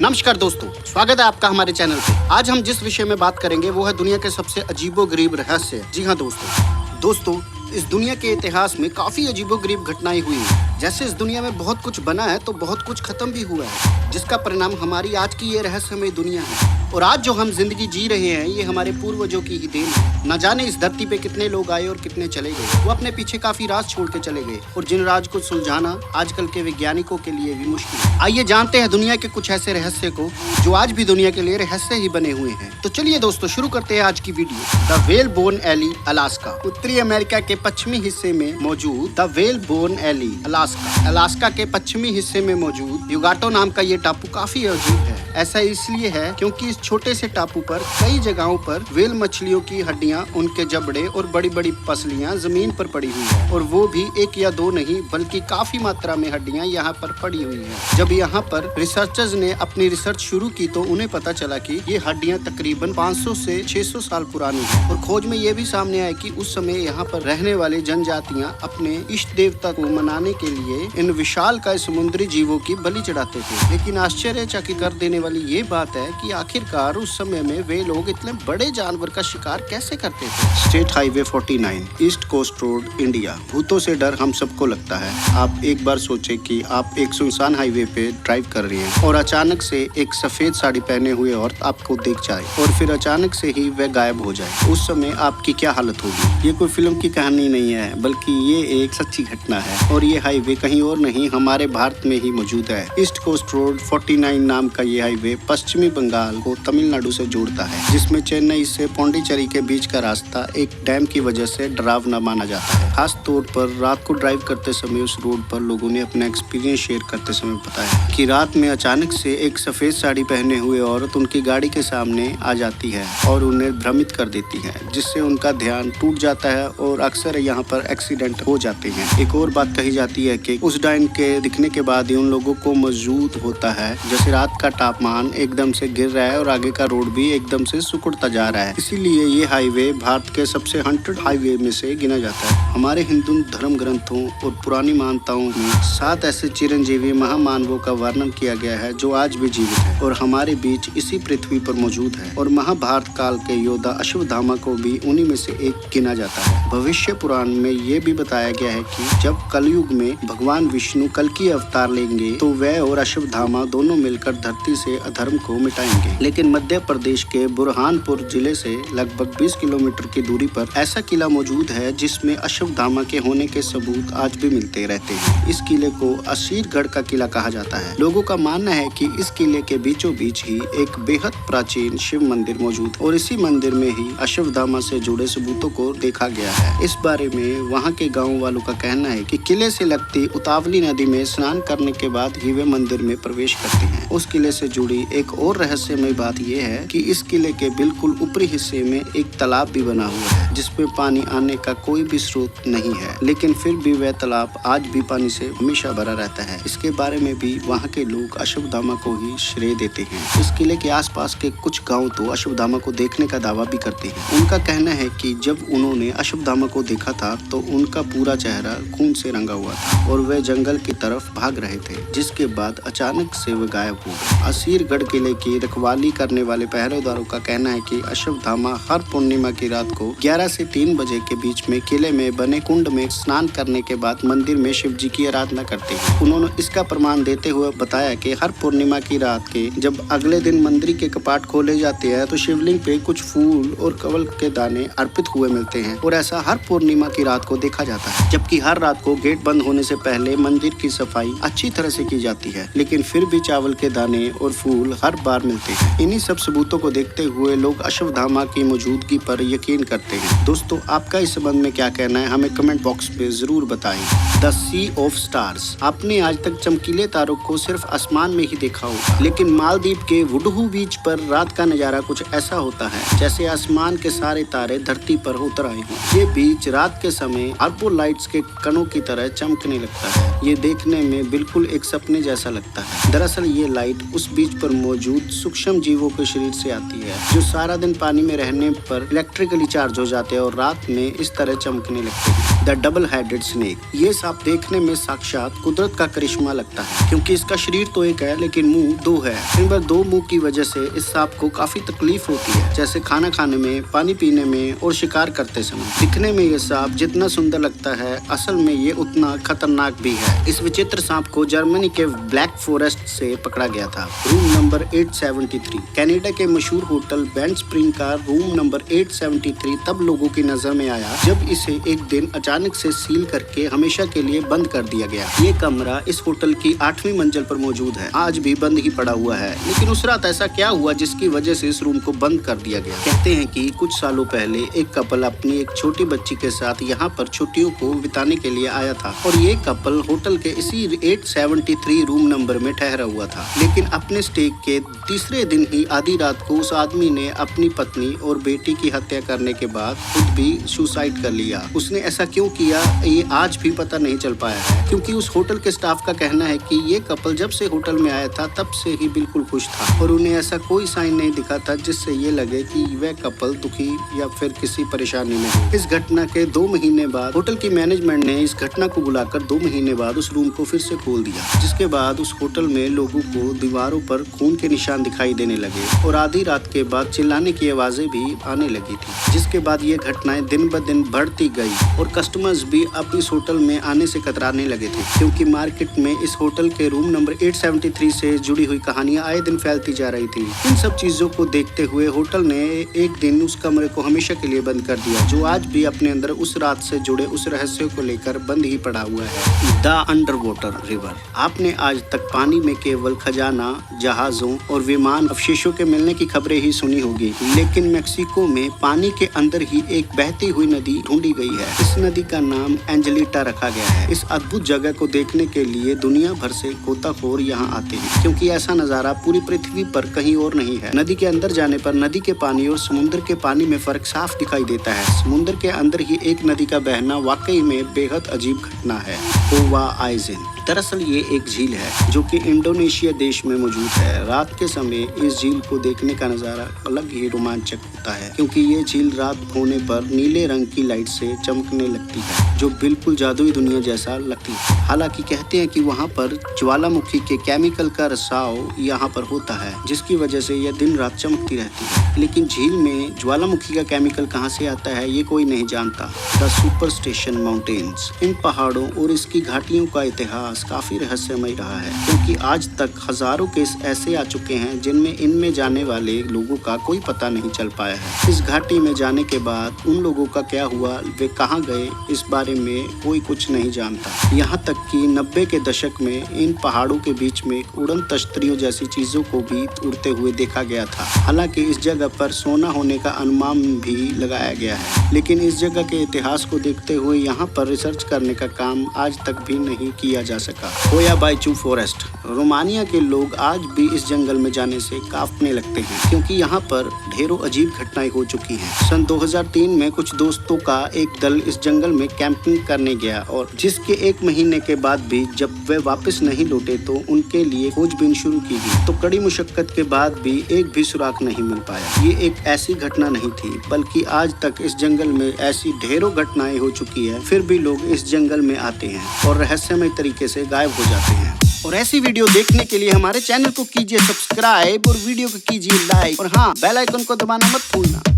नमस्कार दोस्तों, स्वागत है आपका हमारे चैनल पे। आज हम जिस विषय में बात करेंगे वो है दुनिया के सबसे अजीबोगरीब रहस्य। जी हाँ दोस्तों, इस दुनिया के इतिहास में काफी अजीबोगरीब घटनाएं हुई हैं। जैसे इस दुनिया में बहुत कुछ बना है तो बहुत कुछ खत्म भी हुआ है, जिसका परिणाम हमारी आज की ये रहस्यमय दुनिया है। और आज जो हम जिंदगी जी रहे हैं ये हमारे पूर्वजों की ही देन है। न जाने इस धरती पे कितने लोग आए और कितने चले गए। वो अपने पीछे काफी राज छोड़ के चले गए और जिन राज को सुलझाना आजकल के वैज्ञानिकों के लिए भी मुश्किल है। आइए जानते हैं दुनिया के कुछ ऐसे रहस्य को जो आज भी दुनिया के लिए रहस्य ही बने हुए हैं। तो चलिए दोस्तों, शुरू करते हैं आज की video. The whale bone alley, Alaska. उत्तरी अमेरिका के पश्चिमी हिस्से में मौजूद the whale bone alley, Alaska के पश्चिमी हिस्से में मौजूद युगाटो नाम का ये टापू काफी अजीब है। ऐसा इसलिए है क्योंकि इस छोटे से टापू पर कई जगहों पर व्हेल मछलियों की हड्डियां, उनके जबड़े और बड़ी बड़ी पसलियां जमीन पर पड़ी हुई है। और वो भी एक या दो नहीं बल्कि काफी मात्रा में हड्डियां यहाँ पर पड़ी हुई है। जब यहाँ पर रिसर्चर्स ने अपनी रिसर्च शुरू की तो उन्हें पता चला कि ये हड्डियां तकरीबन 500 से 600 साल पुरानी है। और खोज में ये भी सामने आया कि उस समय यहाँ पर रहने वाले जनजातियां अपने इष्ट देवता को मनाने के लिए इन विशालकाय समुद्री जीवों की बलि चढ़ाते थे। लेकिन आश्चर्यचकित कर देने वाली ये बात है कि आखिरकार उस समय में वे लोग इतने बड़े जानवर का शिकार कैसे करते थे। State highway 49, east coast road, India. भूतों से डर हम सबको लगता है। आप एक बार सोचें कि आप एक सुनसान हाईवे पे ड्राइव कर रही हैं और अचानक से एक सफेद साड़ी पहने हुए औरत आपको देख जाए और फिर अचानक से ही वह गायब हो जाए। उस समय आपकी क्या हालत होगी। ये कोई फिल्म की कहानी नहीं है बल्कि ये एक सच्ची घटना है। और ये हाईवे कहीं और नहीं हमारे भारत में ही मौजूद है। ईस्ट कोस्ट रोड 49 नाम का ये हाईवे पश्चिमी बंगाल को तमिलनाडु से जोड़ता है, जिसमें चेन्नई से पौंडीचेरी के बीच का रास्ता एक डैम की वजह से डरावना माना जाता है। खास तौर पर रात को ड्राइव करते समय उस रोड पर लोगों ने अपना एक्सपीरियंस शेयर करते समय बताया कि रात में अचानक से एक सफेद साड़ी पहने हुए औरत उनकी गाड़ी के सामने आ जाती है और उन्हें भ्रमित कर देती है, जिससे उनका ध्यान टूट जाता है और अक्सर यहाँ पर एक्सीडेंट हो जाते हैं। एक और बात कही जाती है कि उस डायन के दिखने के बाद ही उन लोगों को महसूस होता है जैसे रात का तापमान एकदम से गिर रहा है और आगे का रोड भी एकदम से सिकुड़ता जा रहा है। इसीलिए ये हाईवे भारत के सबसे हॉन्टेड हाईवे में से गिना जाता है। हमारे हिंदू धर्म ग्रंथों और पुरानी मान्यताओं में 7 ऐसे चिरंजीवी महामानवों का वर्णन किया गया है जो आज भी जीवित है और हमारे बीच इसी पृथ्वी पर मौजूद है। और महाभारत काल के योद्धा अश्वत्थामा को भी उन्हीं में से एक गिना जाता है। भविष्य पुराण में ये भी बताया गया है कि जब कलयुग में भगवान विष्णु कल की अवतार लेंगे तो वह और अश्वत्थामा दोनों मिलकर धरती से अधर्म को मिटाएंगे। लेकिन मध्य प्रदेश के बुरहानपुर जिले से लगभग 20 किलोमीटर की दूरी पर ऐसा किला मौजूद है जिसमें अश्वत्थामा के होने के सबूत आज भी मिलते रहते हैं। इस किले को असीरगढ़ का किला कहा जाता है। लोगों का मानना है कि इस किले के बीचों बीच ही एक बेहद प्राचीन शिव मंदिर मौजूद और इसी मंदिर में ही अश्वत्थामा से जुड़े सबूतों को देखा गया है। इस बारे में वहाँ के गाँव वालों का कहना है कि किले से लगती उतावली नदी में स्नान करने के बाद ही वे मंदिर में प्रवेश करते हैं। उस किले से जुड़ी एक और रहस्यमय बात यह है कि इस किले के बिल्कुल ऊपरी हिस्से में एक तालाब भी बना हुआ है जिसमें पानी आने का कोई भी स्रोत नहीं है, लेकिन फिर भी वह तालाब आज भी पानी से हमेशा भरा रहता है। इसके बारे में भी वहाँ के लोग अश्वत्थामा को ही श्रेय देते हैं। इस किले के आसपास के कुछ गांव तो अश्वत्थामा को देखने का दावा भी करते हैं। उनका कहना है कि जब उन्होंने अश्वत्थामा को देखा था तो उनका पूरा चेहरा खून से रंगा हुआ था और वे जंगल की तरफ भाग रहे थे, जिसके बाद अचानक से वे गायब हो गए। असीरगढ़ किले की रखवाली करने वाले पहरेदारों का कहना है कि अश्वत्थामा हर पूर्णिमा की रात को 11 से 3 बजे के बीच में किले में बने कुंड में स्नान करने के बाद मंदिर में शिव जी की आराधना करते हैं। उन्होंने इसका प्रमाण देते हुए बताया कि हर पूर्णिमा की रात के जब अगले दिन मंदिर के कपाट खोले जाते हैं तो शिवलिंग पे कुछ फूल और कमल के दाने अर्पित हुए मिलते हैं और ऐसा हर पूर्णिमा की रात को देखा जाता है। जबकि हर रात को गेट बंद होने से पहले मंदिर की सफाई अच्छी तरह से की जाती है, लेकिन फिर भी चावल के दाने और फूल हर बार मिलते हैं। इन्हीं सब सबूतों को देखते हुए लोग अश्वत्थामा की मौजूदगी पर यकीन करते हैं। दोस्तों, आपका इस संबंध में क्या कहना है हमें कमेंट बॉक्स में जरूर बताएं। The sea of stars. आपने आज तक चमकीले तारों को सिर्फ आसमान में ही देखा होगा, लेकिन मालदीव के वुडहू बीच पर रात का नजारा कुछ ऐसा होता है जैसे आसमान के सारे तारे धरती पर उतर आए हों। ये बीच रात के समय अरबों लाइट्स के कणों की तरह चमकने लगता है। ये देखने में बिल्कुल एक सपने जैसा लगता है। दरअसल ये लाइट उस बीच पर मौजूद सूक्ष्म जीव जीवों के शरीर से आती है, जो सारा दिन पानी में रहने पर इलेक्ट्रिकली चार्ज हो जाते हैं और रात में इस तरह चमकने लगते हैं। The double headed snake. ये सांप देखने में साक्षात कुदरत का करिश्मा लगता है, क्योंकि इसका शरीर तो एक है लेकिन मुंह दो है। इन पर दो मुंह की वजह से इस सांप को काफी तकलीफ होती है, जैसे खाना खाने में, पानी पीने में और शिकार करते समय। दिखने में ये सांप जितना सुंदर लगता है, असल में ये उतना खतरनाक भी है। इस विचित्र सांप को जर्मनी के ब्लैक फॉरेस्ट से पकड़ा गया था। Room number 873। कनाडा के मशहूर होटल बैंड स्प्रिंग का रूम नंबर 873 तब लोगों की नजर में आया जब इसे एक दिन अचानक से सील करके हमेशा के लिए बंद कर दिया गया। ये कमरा इस होटल की 8वीं मंजिल पर मौजूद है, आज भी बंद ही पड़ा हुआ है। लेकिन उस रात ऐसा क्या हुआ जिसकी वजह से इस रूम को बंद कर दिया गया? कहते हैं कि कुछ सालों पहले एक कपल अपनी एक छोटी बच्ची के साथ यहाँ पर छुट्टियों को बिताने के लिए आया था और ये कपल होटल के इसी 873 रूम नंबर में ठहरा हुआ था। लेकिन अपने स्टे के तीसरे दिन ही आधी रात को उस आदमी ने अपनी पत्नी और बेटी की हत्या करने के बाद खुद भी सुसाइड कर लिया। उसने ऐसा क्यों किया ये आज भी पता नहीं चल पाया है, क्योंकि उस होटल के स्टाफ का कहना है कि ये कपल जब से होटल में आया था तब से ही बिल्कुल खुश था और उन्हें ऐसा कोई साइन नहीं दिखा था जिससे ये लगे कि वह कपल दुखी या फिर किसी परेशानी में है। इस घटना के 2 महीने बाद होटल की मैनेजमेंट ने इस घटना को बुलाकर 2 महीने बाद उस रूम को फिर से खोल दिया, जिसके बाद उस होटल में लोगों को दीवारों पर खून के निशान दिखाई देने लगे और आधी रात के बाद चिल्लाने की आवाजें भी आने लगी थी, जिसके बाद ये घटनाएं दिन ब दिन बढ़ती गई और कस्टमर्स भी अब इस होटल में आने से कतराने लगे थे, क्योंकि मार्केट में इस होटल के रूम नंबर 873 से जुड़ी हुई कहानियां आए दिन फैलती जा रही थी। इन सब चीजों को देखते हुए होटल ने एक दिन उस कमरे को हमेशा के लिए बंद कर दिया, जो आज भी अपने अंदर उस रात से जुड़े उस रहस्य को लेकर बंद ही पड़ा हुआ है। The under water river. आपने आज तक पानी में केवल खजाना, जहाजों और विमान अवशेषों के मिलने की खबरें ही सुनी होगी, लेकिन मेक्सिको में पानी के अंदर ही एक बहती हुई नदी ढूंढी गई है। इस नदी का नाम एंजेलिटा रखा गया है। इस अद्भुत जगह को देखने के लिए दुनिया भर से गोताखोर यहाँ आते हैं, क्योंकि ऐसा नजारा पूरी पृथ्वी पर कहीं और नहीं है। नदी के अंदर जाने पर नदी के पानी और समुद्र के पानी में फर्क साफ दिखाई देता है। समुद्र के अंदर ही एक नदी का बहना वाकई में बेहद अजीब घटना है। ओवा आइजेन। दरअसल ये एक झील है जो कि इंडोनेशिया देश में मौजूद है। रात के समय इस झील को देखने का नजारा अलग ही रोमांचक होता है, क्योंकि ये झील रात होने पर नीले रंग की लाइट से चमकने लगती है, जो बिल्कुल जादुई दुनिया जैसा लगती है। हालांकि कहते हैं कि वहाँ पर ज्वालामुखी के केमिकल का रिसाव यहाँ पर होता है, जिसकी वजह से यह दिन रात चमकती रहती है। लेकिन झील में ज्वालामुखी का केमिकल कहाँ से आता है ये कोई नहीं जानता। The superstition mountains. इन पहाड़ों और इसकी घाटियों का इतिहास काफी रहस्यमय रहा है, क्योंकि आज तक हजारों केस ऐसे आ चुके हैं जिनमें इनमें जाने वाले लोगों का कोई पता नहीं चल पाया है। इस घाटी में जाने के बाद उन लोगों का क्या हुआ, वे कहां गए, इस बारे में कोई कुछ नहीं जानता। यहाँ तक कि 90 के दशक में इन पहाड़ों के बीच में उड़न तश्तरियों जैसी चीजों को भी उड़ते हुए देखा गया था। हालांकि इस जगह पर सोना होने का अनुमान भी लगाया गया है, लेकिन इस जगह के इतिहास को देखते हुए यहाँ पर रिसर्च करने का काम आज तक भी नहीं किया जा सका। होया बाइचू फॉरेस्ट। रोमानिया के लोग आज भी इस जंगल में जाने से कांपने लगते हैं, क्योंकि यहाँ पर ढेरों अजीब घटनाएं हो चुकी हैं। सन 2003 में कुछ दोस्तों का एक दल इस जंगल में कैंपिंग करने गया और जिसके 1 महीने के बाद भी जब वे वापस नहीं लौटे तो उनके लिए खोजबीन शुरू की गई, तो कड़ी मुशक्कत के बाद भी एक भी सुराग नहीं मिल पाया। ये एक ऐसी घटना नहीं थी, बल्कि आज तक इस जंगल में ऐसी ढेरों घटनाएं हो चुकी है, फिर भी लोग इस जंगल में आते हैं और रहस्यमय तरीके से गायब हो जाते हैं। और ऐसी वीडियो देखने के लिए हमारे चैनल को कीजिए सब्सक्राइब और वीडियो को कीजिए लाइक और हाँ, बेल आइकन को दबाना मत भूलना।